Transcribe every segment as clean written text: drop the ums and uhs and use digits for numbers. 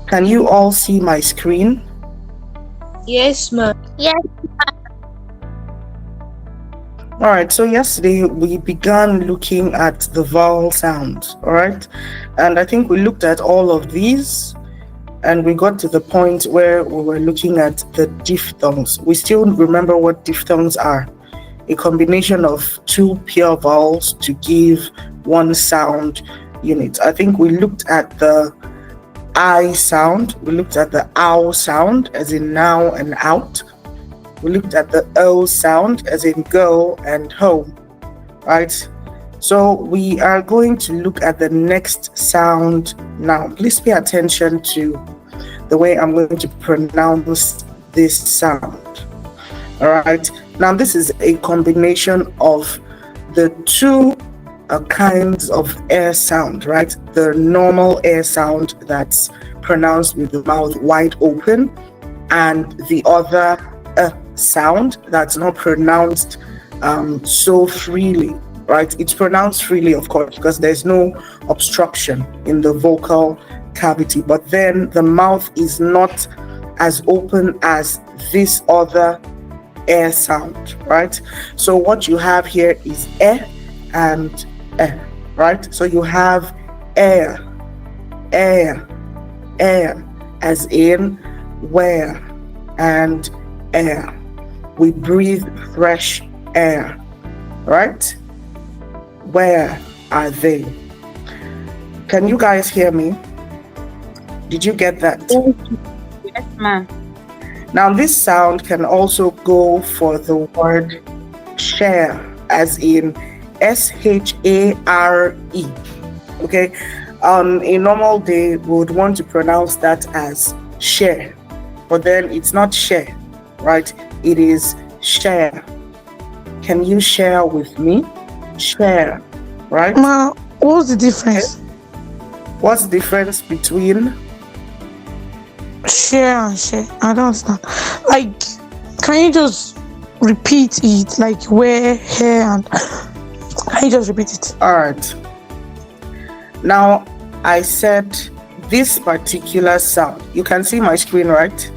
Can you all see my screen? Yes, ma. Yes. All right, so yesterday we began looking at the vowel sounds, all right? And I think we looked at all of these and we got to the point where we were looking at the diphthongs. We still remember what diphthongs are: a combination of two pure vowels to give one sound unit. I think we looked at the I sound, we looked at the ow sound, as in now and out. We looked at the O sound, as in go and home, right? So we are going to look at the next sound now. Please pay attention to the way I'm going to pronounce this sound. All right. Now this is a combination of the two kinds of air sound, right? The normal air sound that's pronounced with the mouth wide open, and the other sound that's not pronounced so freely, right? It's pronounced freely, of course, because there's no obstruction in the vocal cavity, but then the mouth is not as open as this other air sound, right? So what you have here is and right? So you have air, as in where, and air. We breathe fresh air, right? Where are they? Can you guys hear me? Did you get that? Yes, ma'am. Now this sound can also go for the word share, as in share. Okay, on a normal day we would want to pronounce that as share, but then it's not share, right? It is share. Can you share with me? Share, right? Ma, what's the difference? Okay. What's the difference between Share and share? I don't understand. Like, can you just repeat it? Like where, here, and can you just repeat it? All right. Now, I said this particular sound. You can see my screen, right?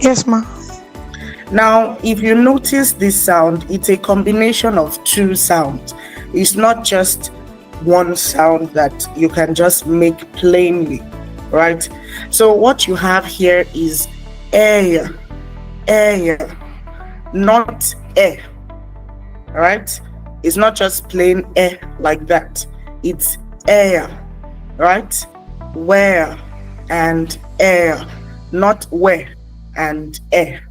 Yes, ma. Now, if you notice this sound, it's a combination of two sounds. It's not just one sound that you can just make plainly, right? So what you have here is air, not air, right? It's not just plain air like that. It's air, right? Where and air, not where and air,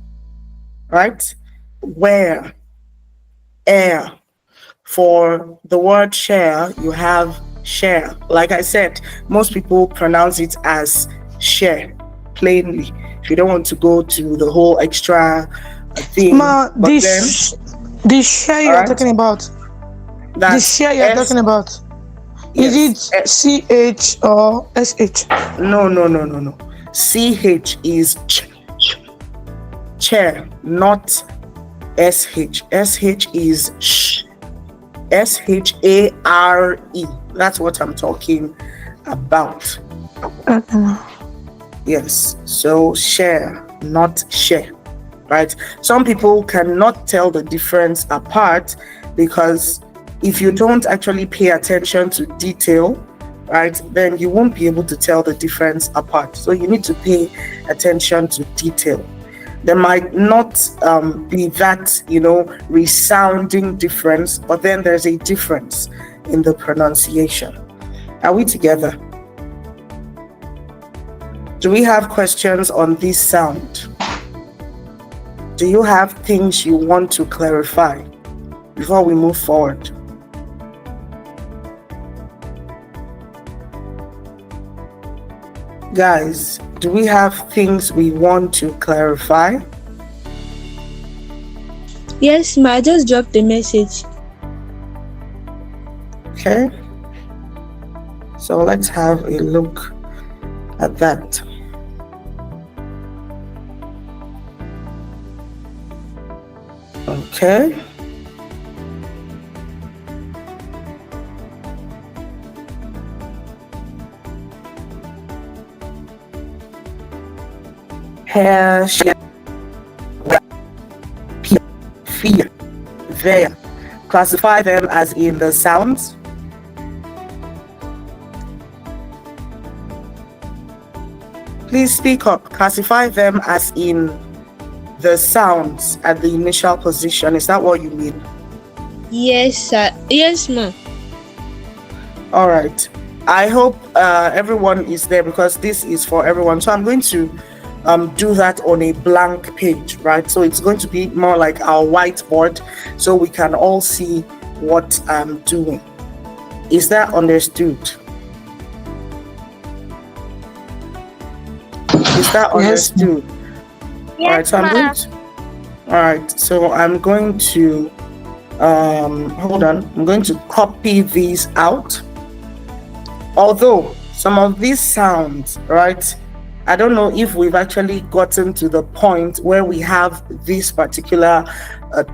right? Where, air. For the word share, you have share. Like I said, most people pronounce it as share, plainly. If you don't want to go to the whole extra thing. Ma, but this share you're alright, talking about. The that's share you're talking about. Is it CH or SH? No. CH is chair, not SH. SH is sh. SHARE. That's what I'm talking about. Okay. Yes. So share, not share. Right? Some people cannot tell the difference apart because if you don't actually pay attention to detail, right, then you won't be able to tell the difference apart. So you need to pay attention to detail. There might not be that, resounding difference, but then there's a difference in the pronunciation. Are we together? Do we have questions on this sound? Do you have things you want to clarify before we move forward? Guys, do we have things we want to clarify? Yes, ma. I just dropped the message. Okay. So let's have a look at that. Okay. hair, share, fear, there. Classify them as in the sounds. Please speak up. Classify them as in the sounds at the initial position. Is that what you mean? Yes, sir. Yes, ma'am. All right. I hope everyone is there because this is for everyone. So I'm going to do that on a blank page, right? So it's going to be more like our whiteboard so we can all see what I'm doing. Is that understood? Is that understood? Yes, all right, so I'm going to, all right, so I'm going to hold on, I'm going to copy these out. Although some of these sounds, right, I don't know if we've actually gotten to the point where we have these particular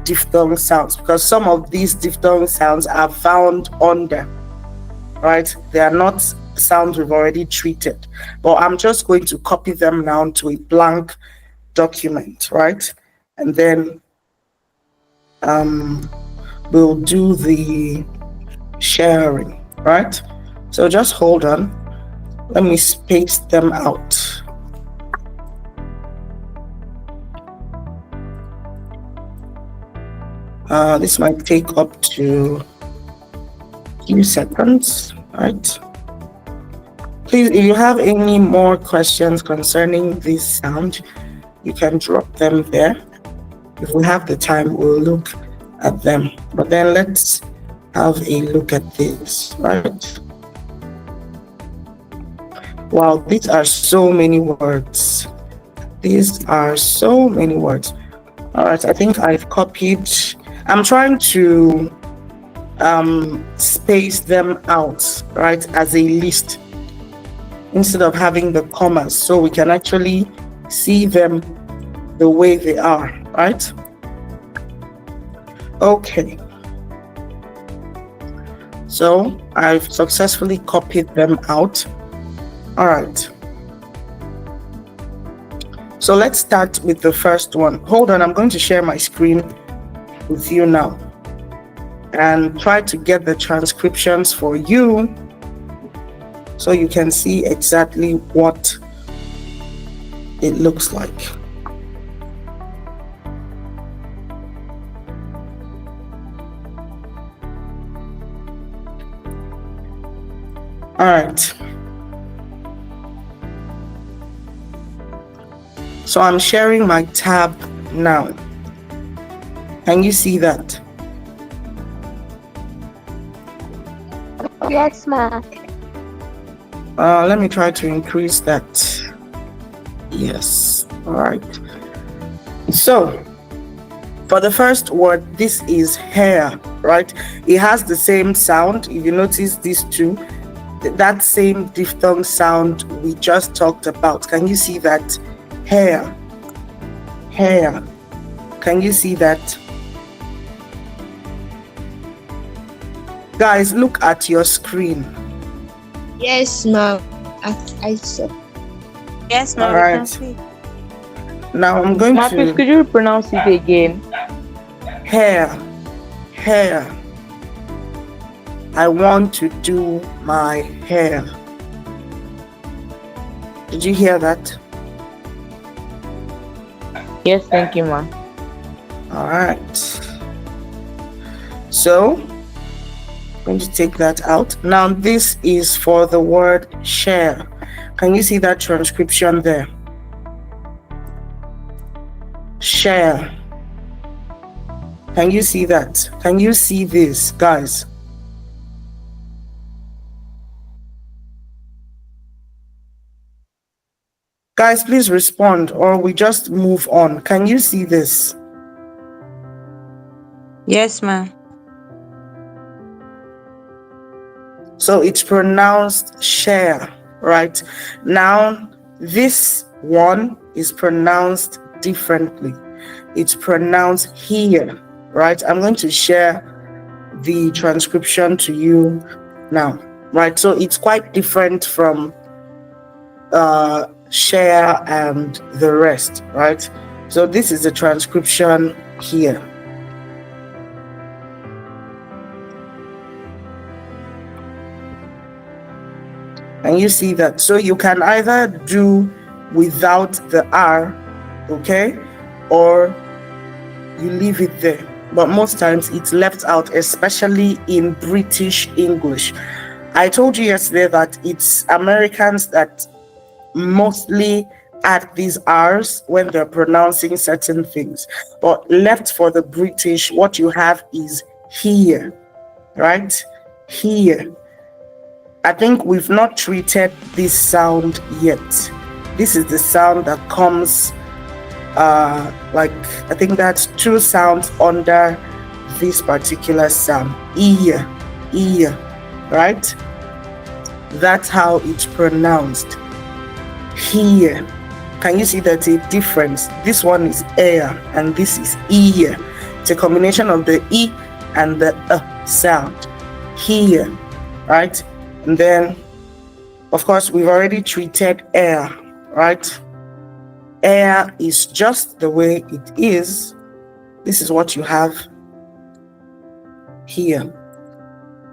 diphthong sounds, because some of these diphthong sounds are found under, right? They are not sounds we've already treated, but I'm just going to copy them now to a blank document, right? And then we'll do the sharing, right? So just hold on. Let me space them out. This might take up to a few seconds, right? Please, if you have any more questions concerning this sound, you can drop them there. If we have the time, we'll look at them. But then let's have a look at this, right? Wow, these are so many words. These are so many words. All right, I think I've copied. I'm trying to space them out, right, as a list instead of having the commas, so we can actually see them the way they are, right? Okay. So I've successfully copied them out. All right. So let's start with the first one. Hold on, I'm going to share my screen with you now and try to get the transcriptions for you so you can see exactly what it looks like. All right. So I'm sharing my tab now. Can you see that? Yes, ma'am. Let me try to increase that. Yes. All right. So for the first word, this is hair, right? It has the same sound. If you notice these two, that same diphthong sound we just talked about. Can you see that? Hair. Hair. Can you see that? Guys, look at your screen. Yes, ma'am. I saw. Yes, ma'am. All right. Now I'm going Please, to could you pronounce it again? hair. Hair. I want to do my hair. Did you hear that? Yes, thank you, ma'am. All right. So I'm going to take that out. Now this is for the word share. Can you see that transcription there? Share. Can you see that? Can you see this, guys? Guys, please respond or we just move on. Can you see this? Yes, ma'am. So it's pronounced share, right? Now, this one is pronounced differently. It's pronounced here, right? I'm going to share the transcription to you now, right? So it's quite different from share, and the rest, right? So this is the transcription here. And you see that. So you can either do without the R, okay, or you leave it there. But most times it's left out, especially in British English. I told you yesterday that it's Americans that mostly add these R's when they're pronouncing certain things. But left for the British, what you have is here, right? Here. I think we've not treated this sound yet. This is the sound that comes, like, I think that's two sounds under this particular sound. Ear, right? That's how it's pronounced. Here. Can you see that a difference? This one is air and this is ear. It's a combination of the E and the sound. Here, right? And then, of course, we've already treated air, right? Air is just the way it is. This is what you have here,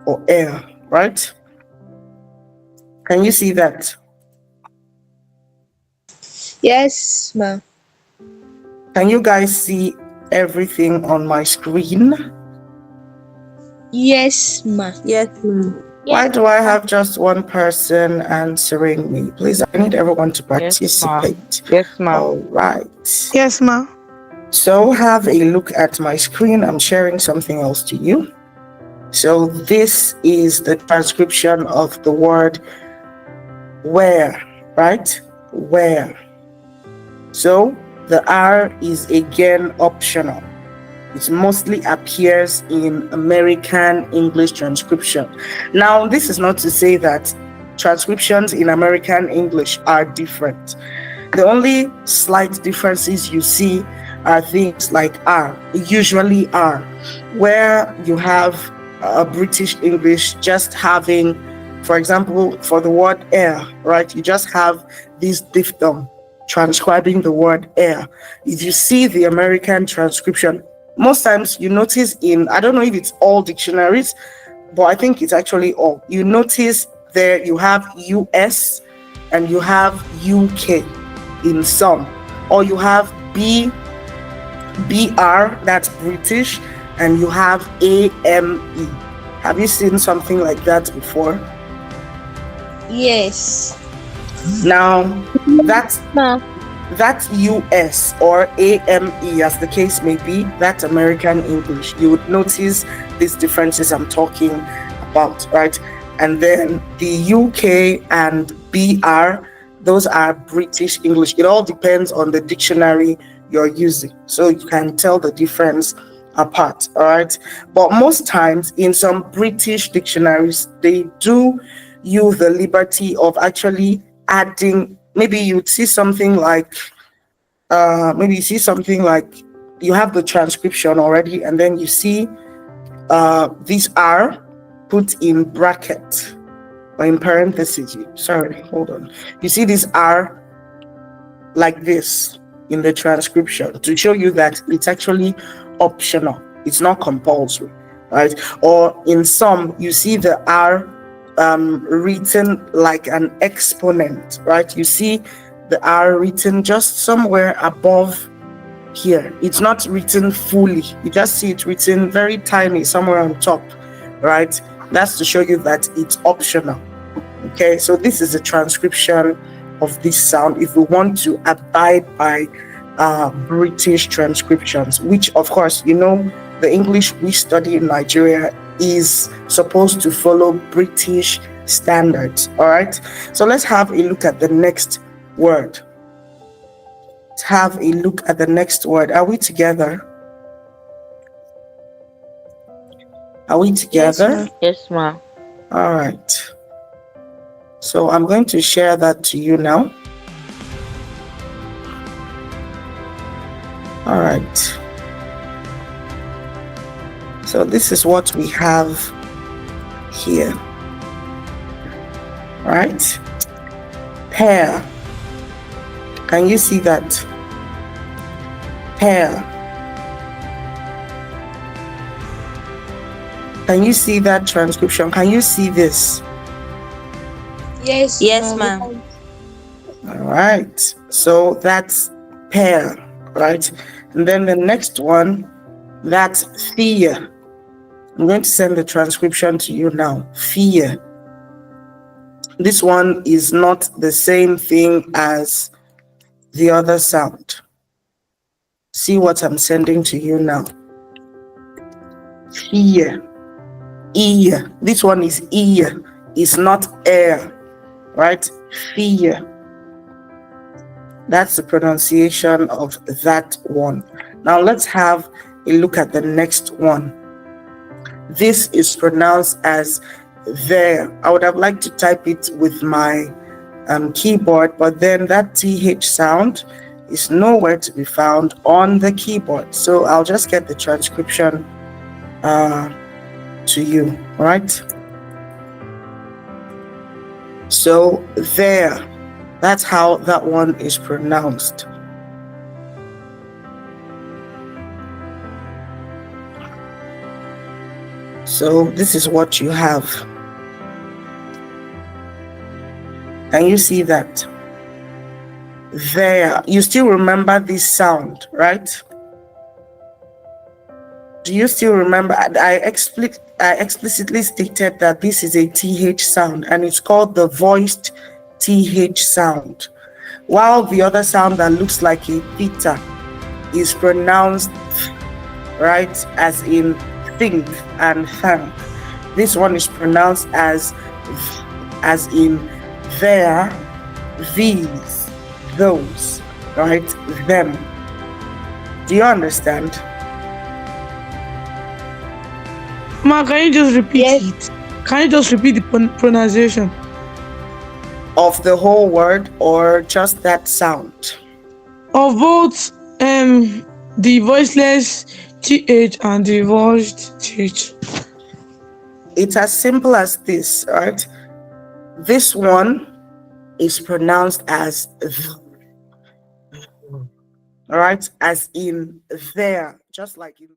or air, right? Can you see that? Yes, ma'am. Can you guys see everything on my screen? Yes, ma'am. Yes, ma'am. Why do I have just one person answering me? Please, I need everyone to Yes, ma'am. participate. Yes, ma'am. All right. Yes, ma. So have a look at my screen. I'm sharing something else to you. So this is the transcription of the word where, right? Where. So the R is again optional. It mostly appears in American English transcription. Now, this is not to say that transcriptions in American English are different. The only slight differences you see are things like are, usually are, where you have British English just having, for example, for the word air, right? You just have this diphthong transcribing the word air. If you see the American transcription, most times you notice in, I don't know if it's all dictionaries, but I think it's actually all. You notice there you have US and you have UK in some, or you have BR, that's British, and you have AME. Have you seen something like that before? Yes. Now, that's Ma'am. US or AME, as the case may be, that's American English. You would notice these differences I'm talking about, right? And then the UK and BR, those are British English. It all depends on the dictionary you're using, so you can tell the difference apart, all right? But most times in some British dictionaries, they do use the liberty of actually adding, maybe you'd see something like, you have the transcription already, and then you see these R put in bracket or in parentheses. Sorry, hold on. You see this R like this in the transcription to show you that it's actually optional. It's not compulsory, right? Or in some, you see the R written like an exponent, right? You see the R written just somewhere above here. It's not written fully. You just see it written very tiny somewhere on top, right? That's to show you that it's optional. Okay, so this is a transcription of this sound if we want to abide by British transcriptions, which of course, you know, the English we study in Nigeria is supposed to follow British standards. All right, so let's have a look at the next word. Let's have a look at the next word. Are we together? Are we together? Yes, ma'am. All right. So I'm going to share that to you now. All right. So this is what we have here. All right. Pair. Can you see that? Hair. Can you see that transcription? Can you see this? Yes. Yes, ma. ma'am. All right. So that's pair, right? And then the next one, that's fear. I'm going to send the transcription to you now. Fear. This one is not the same thing as the other sound. See what I'm sending to you now. Fear. Ear. This one is ear. It's not air, right? Fear. That's the pronunciation of that one. Now let's have a look at the next one. This is pronounced as there. I would have liked to type it with my keyboard, but then that TH sound is nowhere to be found on the keyboard. So I'll just get the transcription to you, right? So there. That's how that one is pronounced. So this is what you have. Can you see that? There. You still remember this sound, right? Do you still remember? I explicitly stated that this is a TH sound and it's called the voiced TH sound, while the other sound that looks like a theta is pronounced right as in think and thank. This one is pronounced as in there, these, those, right? Them. Do you understand? Ma, can you just repeat Yes. it? Can you just repeat the pronunciation? Of the whole word or just that sound? Of both the voiceless TH and the voiced TH. It's as simple as this, right? This one is pronounced as all right, as in there, just like in